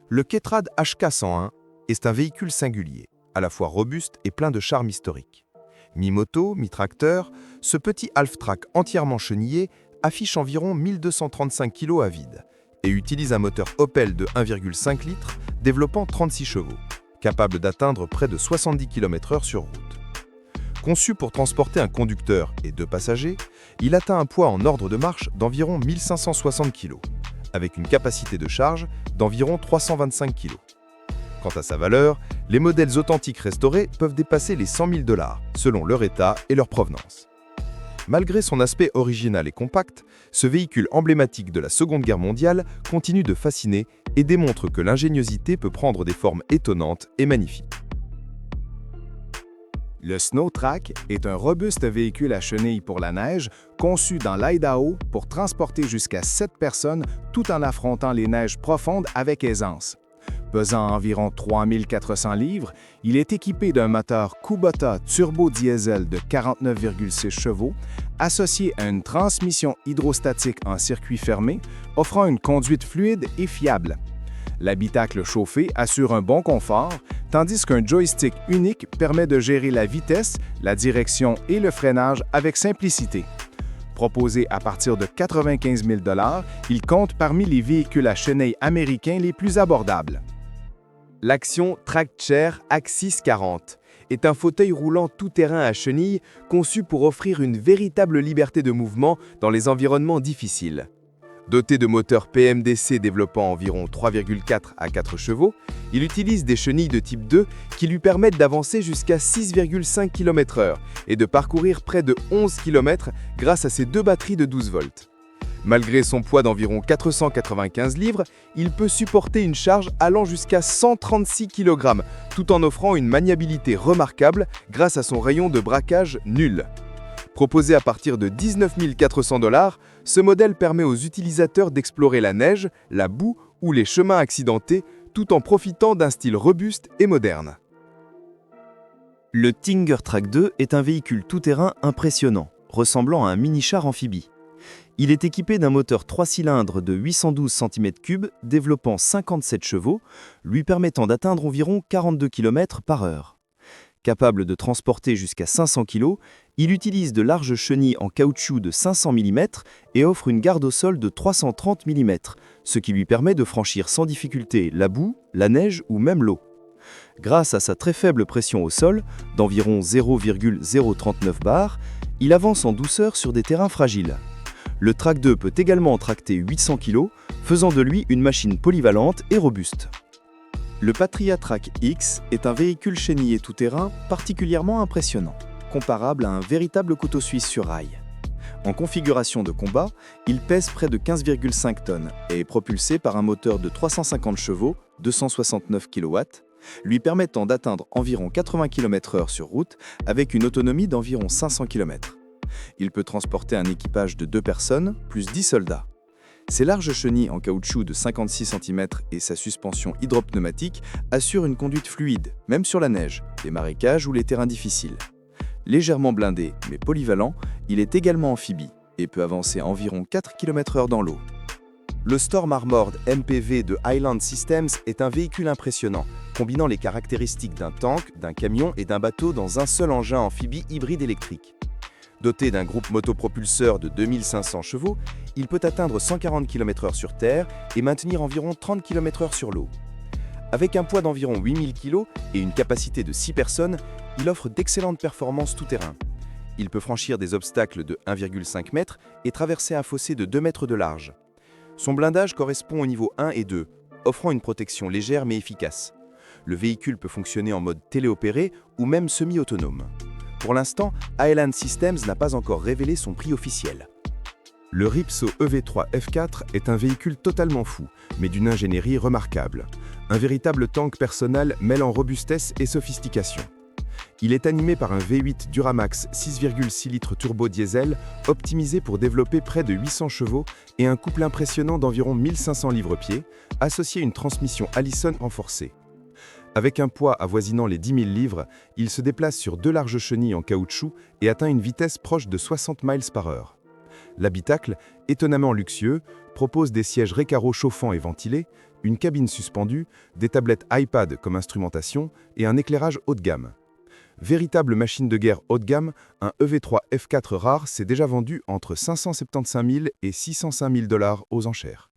Le Ketrad HK101 est un véhicule singulier, à la fois robuste et plein de charme historique. Mi-moto, mi-tracteur, ce petit half-track entièrement chenillé affiche environ 1235 kg à vide et utilise un moteur Opel de 1,5 litres développant 36 chevaux, capable d'atteindre près de 70 km/h sur route. Conçu pour transporter un conducteur et 2 passagers, il atteint un poids en ordre de marche d'environ 1560 kg, avec une capacité de charge d'environ 325 kg. Quant à sa valeur, les modèles authentiques restaurés peuvent dépasser les 100 000 $, selon leur état et leur provenance. Malgré son aspect original et compact, ce véhicule emblématique de la Seconde Guerre mondiale continue de fasciner et démontre que l'ingéniosité peut prendre des formes étonnantes et magnifiques. Le SnowTrack est un robuste véhicule à chenilles pour la neige conçu dans l'Idaho pour transporter jusqu'à 7 personnes tout en affrontant les neiges profondes avec aisance. Pesant environ 3400 livres, il est équipé d'un moteur Kubota turbo-diesel de 49,6 chevaux, associé à une transmission hydrostatique en circuit fermé, offrant une conduite fluide et fiable. L'habitacle chauffé assure un bon confort, tandis qu'un joystick unique permet de gérer la vitesse, la direction et le freinage avec simplicité. Proposé à partir de 95 000 $, il compte parmi les véhicules à chenilles américains les plus abordables. L'Action Trackchair Axis 40 est un fauteuil roulant tout-terrain à chenilles conçu pour offrir une véritable liberté de mouvement dans les environnements difficiles. Doté de moteurs PMDC développant environ 3,4 à 4 chevaux, il utilise des chenilles de type 2 qui lui permettent d'avancer jusqu'à 6,5 km/h et de parcourir près de 11 km grâce à ses 2 batteries de 12 volts. Malgré son poids d'environ 495 livres, il peut supporter une charge allant jusqu'à 136 kg, tout en offrant une maniabilité remarquable grâce à son rayon de braquage nul. Proposé à partir de 19 400 $, ce modèle permet aux utilisateurs d'explorer la neige, la boue ou les chemins accidentés tout en profitant d'un style robuste et moderne. Le Tinger Track 2 est un véhicule tout-terrain impressionnant, ressemblant à un mini-char amphibie. Il est équipé d'un moteur 3 cylindres de 812 cm3 développant 57 chevaux, lui permettant d'atteindre environ 42 km/h. Capable de transporter jusqu'à 500 kg, il utilise de larges chenilles en caoutchouc de 500 mm et offre une garde au sol de 330 mm, ce qui lui permet de franchir sans difficulté la boue, la neige ou même l'eau. Grâce à sa très faible pression au sol, d'environ 0,039 bar, il avance en douceur sur des terrains fragiles. Le Track 2 peut également tracter 800 kg, faisant de lui une machine polyvalente et robuste. Le Patria Track X est un véhicule chenillé tout-terrain particulièrement impressionnant, comparable à un véritable couteau suisse sur rail. En configuration de combat, il pèse près de 15,5 tonnes et est propulsé par un moteur de 350 chevaux, 269 kW, lui permettant d'atteindre environ 80 km/h sur route avec une autonomie d'environ 500 km. Il peut transporter un équipage de 2 personnes plus 10 soldats. Ses larges chenilles en caoutchouc de 56 cm et sa suspension hydropneumatique assurent une conduite fluide, même sur la neige, les marécages ou les terrains difficiles. Légèrement blindé, mais polyvalent, il est également amphibie et peut avancer environ 4 km/h dans l'eau. Le Storm Armored MPV de Highland Systems est un véhicule impressionnant, combinant les caractéristiques d'un tank, d'un camion et d'un bateau dans un seul engin amphibie hybride électrique. Doté d'un groupe motopropulseur de 2500 chevaux, il peut atteindre 140 km/h sur terre et maintenir environ 30 km/h sur l'eau. Avec un poids d'environ 8000 kg et une capacité de 6 personnes, il offre d'excellentes performances tout-terrain. Il peut franchir des obstacles de 1,5 m et traverser un fossé de 2 mètres de large. Son blindage correspond au niveau 1 et 2, offrant une protection légère mais efficace. Le véhicule peut fonctionner en mode téléopéré ou même semi-autonome. Pour l'instant, Highland Systems n'a pas encore révélé son prix officiel. Le Ripso EV3 F4 est un véhicule totalement fou, mais d'une ingénierie remarquable. Un véritable tank personnel mêlant robustesse et sophistication. Il est animé par un V8 Duramax 6,6 litres turbo diesel optimisé pour développer près de 800 chevaux et un couple impressionnant d'environ 1500 livres-pieds, associé à une transmission Allison renforcée. Avec un poids avoisinant les 10 000 livres, il se déplace sur 2 larges chenilles en caoutchouc et atteint une vitesse proche de 60 mph. L'habitacle, étonnamment luxueux, propose des sièges Recaro chauffants et ventilés, une cabine suspendue, des tablettes iPad comme instrumentation et un éclairage haut de gamme. Véritable machine de guerre haut de gamme, un EV3 F4 rare s'est déjà vendu entre 575 000 et 605 000 $ aux enchères.